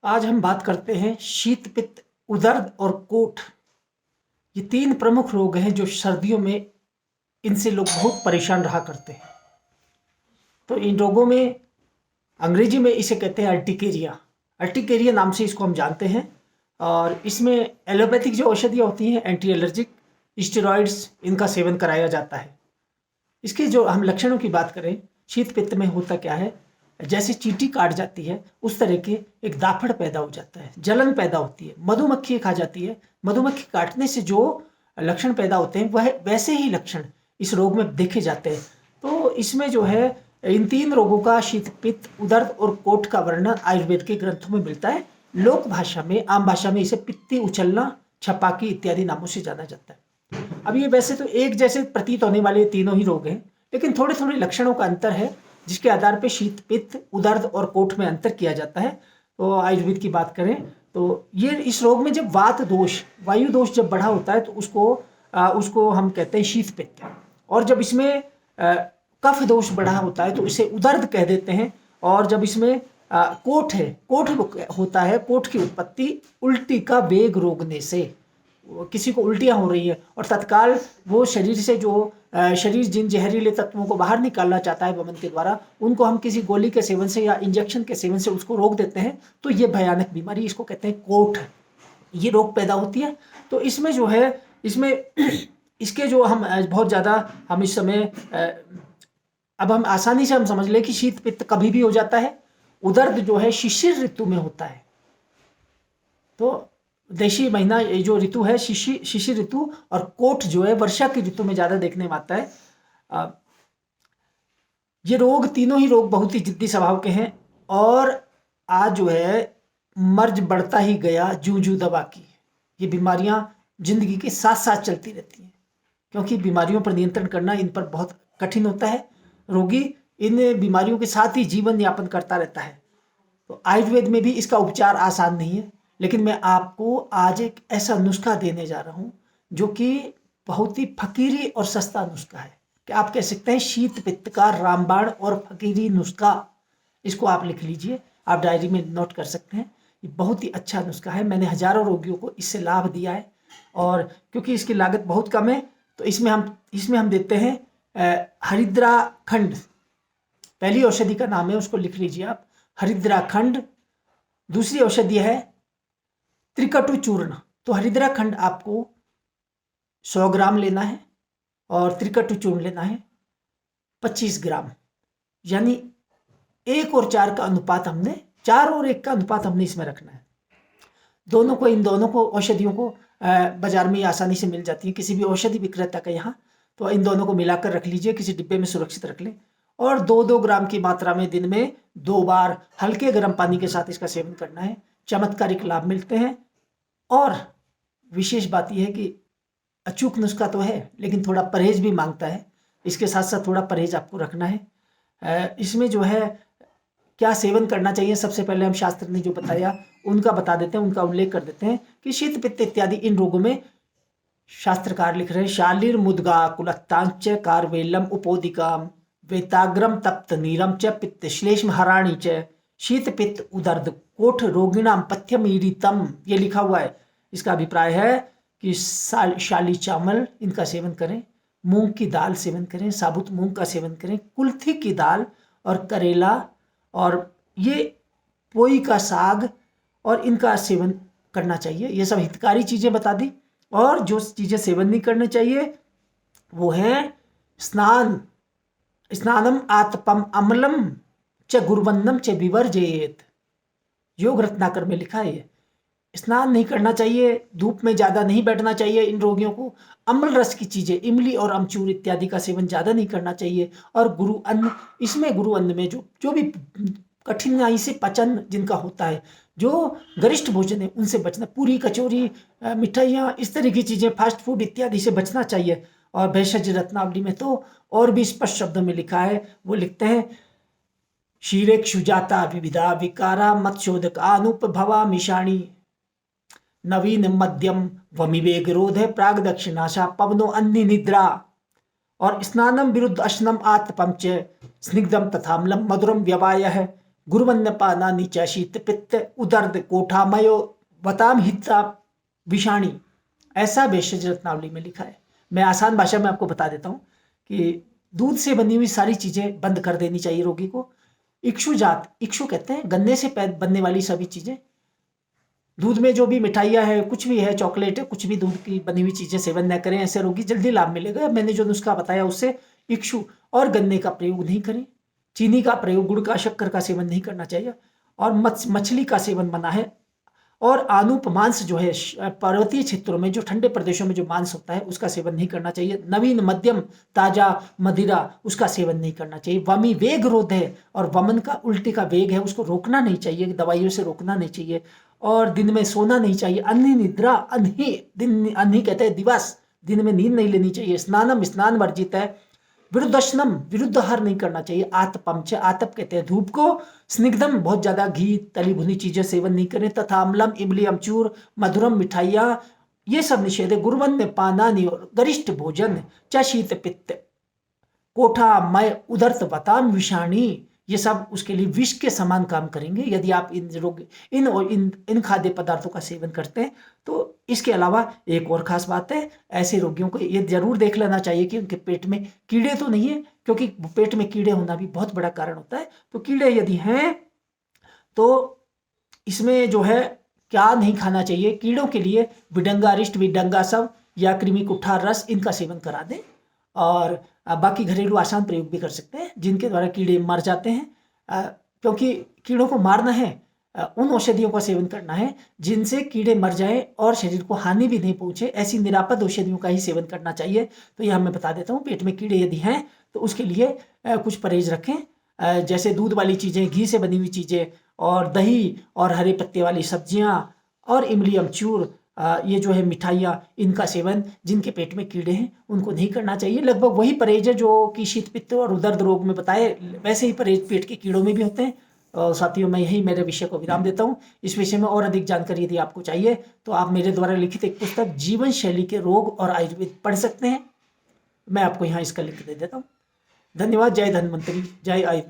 आज हम बात करते हैं शीत, पित्त, उदर्द और कोठ। ये तीन प्रमुख रोग हैं जो सर्दियों में इनसे लोग बहुत परेशान रहा करते हैं। तो इन रोगों में अंग्रेजी में इसे कहते हैं अर्टिकेरिया। अर्टिकेरिया नाम से इसको हम जानते हैं। और इसमें एलोपैथिक जो औषधियाँ होती हैं, एंटी एलर्जिक, स्टेरॉइड्स, इनका सेवन कराया जाता है। इसके जो हम लक्षणों की बात करें, शीत पित्त में होता क्या है, जैसे चींटी काट जाती है उस तरह के एक दाफड़ पैदा हो जाता है, जलन पैदा होती है, मधुमक्खी खा जाती है। मधुमक्खी काटने से जो लक्षण पैदा होते हैं वह वैसे ही लक्षण इस रोग में देखे जाते हैं। तो इसमें जो है इन तीन रोगों का, शीत, पित्त, उदर्द और कोठ का वर्णन आयुर्वेद के ग्रंथों में मिलता है। लोक भाषा में, आम भाषा में इसे पित्ती उछलना, छपाकी इत्यादि नामों से जाना जाता है। अब ये वैसे तो एक जैसे प्रतीत होने वाले तीनों ही रोग हैं, लेकिन थोड़े थोड़े लक्षणों का अंतर है जिसके आधार पर शीत, पित्त, उदर्द और कोठ में अंतर किया जाता है। तो आयुर्वेद की बात करें तो ये इस रोग में जब वात दोष, वायु दोष जब बढ़ा होता है तो उसको हम कहते हैं शीत पित्त। और जब इसमें कफ दोष बढ़ा होता है तो इसे उदर्द कह देते हैं। और जब इसमें कोठ होता है, कोठ की उत्पत्ति उल्टी का वेग रोकने से, किसी को उल्टियाँ हो रही है और तत्काल वो शरीर से जो शरीर जिन जहरीले तत्वों को बाहर निकालना चाहता है वमन के द्वारा, उनको हम किसी गोली के सेवन से या इंजेक्शन के सेवन से उसको रोक देते हैं। तो ये भयानक बीमारी, इसको कहते हैं कोठ, ये रोग पैदा होती है। तो इसमें जो है, इसमें इसके जो हम बहुत ज़्यादा हम इस समय अब हम आसानी से हम समझ लें कि शीत पित्त कभी भी हो जाता है। उदर्द जो है शिशिर ऋतु में होता है। तो देशी महीना ये जो ऋतु है शिशिर ऋतु, और कोठ जो है वर्षा की ऋतु में ज़्यादा देखने में आता है। ये रोग, तीनों ही रोग बहुत ही जिद्दी स्वभाव के हैं। और आज जो है मर्ज बढ़ता ही गया जूं जूं दवा की। ये बीमारियां जिंदगी के साथ साथ चलती रहती हैं, क्योंकि बीमारियों पर नियंत्रण करना इन पर बहुत कठिन होता है। रोगी इन बीमारियों के साथ ही जीवन यापन करता रहता है। तो आयुर्वेद में भी इसका उपचार आसान नहीं है, लेकिन मैं आपको आज एक ऐसा नुस्खा देने जा रहा हूँ जो कि बहुत ही फकीरी और सस्ता नुस्खा है, कि आप कह सकते हैं शीत पित्त का रामबाण और फकीरी नुस्खा। इसको आप लिख लीजिए, आप डायरी में नोट कर सकते हैं। ये बहुत ही अच्छा नुस्खा है, मैंने हजारों रोगियों को इससे लाभ दिया है। और क्योंकि इसकी लागत बहुत कम है तो इसमें हम देते हैं हरिद्रा खंड। पहली औषधि का नाम है, उसको लिख लीजिए आप, हरिद्रा खंड। दूसरी औषधि है त्रिकटु चूर्ण। तो हरिद्रा खंड आपको 100 ग्राम लेना है और त्रिकटु चूर्ण लेना है 25 ग्राम। यानी 1 और 4 का अनुपात हमने, 4 और 1 का अनुपात हमने इसमें रखना है। इन दोनों को औषधियों को बाजार में आसानी से मिल जाती है, किसी भी औषधि विक्रेता का यहाँ। तो इन दोनों को मिलाकर रख लीजिए, किसी डिब्बे में सुरक्षित रख लें। और 2-2 ग्राम की मात्रा में दिन में 2 बार हल्के गर्म पानी के साथ इसका सेवन करना है। चमत्कारिक लाभ मिलते हैं। और विशेष बात यह है कि अचूक नुस्खा तो है, लेकिन थोड़ा परहेज भी मांगता है। इसके साथ साथ थोड़ा परहेज आपको रखना है। इसमें जो है क्या सेवन करना चाहिए, सबसे पहले हम शास्त्र ने जो बताया उनका बता देते हैं, उनका उल्लेख कर देते हैं कि शीत पित्त इत्यादि इन रोगों में शास्त्रकार लिख रहे हैं, शालीर मुद्गा कुलत्तांच कारवेलम उपोदिकाम वेताग्रम तप्त नीरम च पित्त श्लेष्म हराणी च शीत पित्त उदर्द कोठ रोगिणाम पथ्यमीरितम, ये लिखा हुआ है। इसका अभिप्राय है कि शाली चावल इनका सेवन करें, मूंग की दाल सेवन करें, साबुत मूंग का सेवन करें, कुल्थी की दाल और करेला और ये पोई का साग, और इनका सेवन करना चाहिए। ये सब हितकारी चीज़ें बता दी। और जो चीज़ें सेवन नहीं करनी चाहिए वो है स्नानम आतपम अम्लम च गुरुवंदम च विवर्जेत। योग रत्नाकर में लिखा है, स्नान नहीं करना चाहिए, धूप में ज़्यादा नहीं बैठना चाहिए इन रोगियों को। अम्ल रस की चीज़ें, इमली और अमचूर इत्यादि का सेवन ज़्यादा नहीं करना चाहिए। और गुरु अन्न, इसमें गुरु अन्न में जो भी कठिनाई से पचन जिनका होता है, जो गरिष्ठ भोजन है उनसे बचना। पूरी, कचौरी, मिठाइयाँ, इस तरह की चीज़ें, फास्ट फूड इत्यादि से बचना चाहिए। और भेषज रत्नावली में तो और भी स्पष्ट शब्दों में लिखा है, वो लिखते हैं शीरेक सुजाता विविधा विकारा मत्स्योदक अनुपभवा मिशाणी नवीन मध्यम वमिवेग रोध है प्राग दक्षिणाशा पवनो अन्य निद्रा। और स्नानम विरुद्ध अश्नम आत्पम च स्निग्धम तथाम्लम मधुरम व्यवाय है गुरुवन्यपानानि च शीत पित्त उदर्द कोठामयो वताम हिता विषाणी, ऐसा भेषज रत्नावली में लिखा है। मैं आसान भाषा में आपको बता देता हूँ कि दूध से बनी हुई सारी चीजें बंद कर देनी चाहिए रोगी को। इक्षु जात, इक्षु कहते हैं गन्ने से बनने वाली सभी चीजें, दूध में जो भी मिठाइयाँ है, कुछ भी है, चॉकलेट है, कुछ भी दूध की बनी हुई चीजें सेवन न करें, ऐसे रोगी जल्दी लाभ मिलेगा। मैंने जो नुस्खा बताया उससे इक्षु और गन्ने का प्रयोग नहीं करें, चीनी का प्रयोग, गुड़ का, शक्कर का सेवन नहीं करना चाहिए, और मछली का सेवन मना है। और आनुप मांस जो है, पर्वतीय क्षेत्रों में जो ठंडे प्रदेशों में जो मांस होता है उसका सेवन नहीं करना चाहिए। नवीन मध्यम ताजा मदिरा, उसका सेवन नहीं करना चाहिए। वमी वेग रोध है, और वमन का उल्टी का वेग है, उसको रोकना नहीं चाहिए, दवाइयों से रोकना नहीं चाहिए। और दिन में सोना नहीं चाहिए। अन्ही निद्रा, अन्ही दिन, अन्ही कहते हैं दिवस, दिन में नींद नहीं लेनी चाहिए। स्नानम, स्नान वर्जित है। विरुद्धशनम, विरुद्ध आहार नहीं करना चाहिए। आतपम, आतप कहते हैं धूप को। स्निग्धम, बहुत ज्यादा घी तली भुनी चीजें सेवन नहीं करें। तथा अम्लम, इमली, अमचूर, मधुरम, मिठाइयाँ, ये सब निषेध है। गुरुवन्य पानानि, गरिष्ठ भोजन, च शीत पित्त कोठा मय उदर्त वताम विषाणी, ये सब उसके लिए विष के समान काम करेंगे यदि आप इन खाद्य पदार्थों का सेवन करते हैं। तो इसके अलावा एक और खास बात है, ऐसे रोगियों को ये जरूर देख लेना चाहिए कि उनके पेट में कीड़े तो नहीं है, क्योंकि पेट में कीड़े होना भी बहुत बड़ा कारण होता है। तो कीड़े यदि हैं तो इसमें जो है क्या नहीं खाना चाहिए, कीड़ों के लिए विडंगा अरिष्ट, विडंगा सब या कृमि कुट्ठा रस, इनका सेवन करा दें। और बाकी घरेलू आसान प्रयोग भी कर सकते हैं जिनके द्वारा कीड़े मर जाते हैं, क्योंकि कीड़ों को मारना है, उन औषधियों का सेवन करना है जिनसे कीड़े मर जाएं और शरीर को हानि भी नहीं पहुंचे, ऐसी निरापद औषधियों का ही सेवन करना चाहिए। तो यह मैं बता देता हूँ। पेट में कीड़े यदि हैं तो उसके लिए कुछ परहेज रखें, जैसे दूध वाली चीज़ें, घी से बनी हुई चीज़ें, और दही, और हरे पत्ते वाली सब्जियाँ, और इमली, अमचूर, ये जो है मिठाइयाँ, इनका सेवन जिनके पेट में कीड़े हैं उनको नहीं करना चाहिए। लगभग वही परहेज है जो कि शीत पित्त और उदर्द रोग में बताए, वैसे ही परहेज पेट के कीड़ों में भी होते हैं। साथियों, मैं यही मेरे विषय को विराम देता हूँ। इस विषय में और अधिक जानकारी यदि आपको चाहिए तो आप मेरे द्वारा लिखित एक पुस्तक जीवन शैली के रोग और आयुर्वेद पढ़ सकते हैं। मैं आपको यहाँ इसका लिंक दे देता हूँ। धन्यवाद। जय धन्वंतरी, जय आयुर्वेद।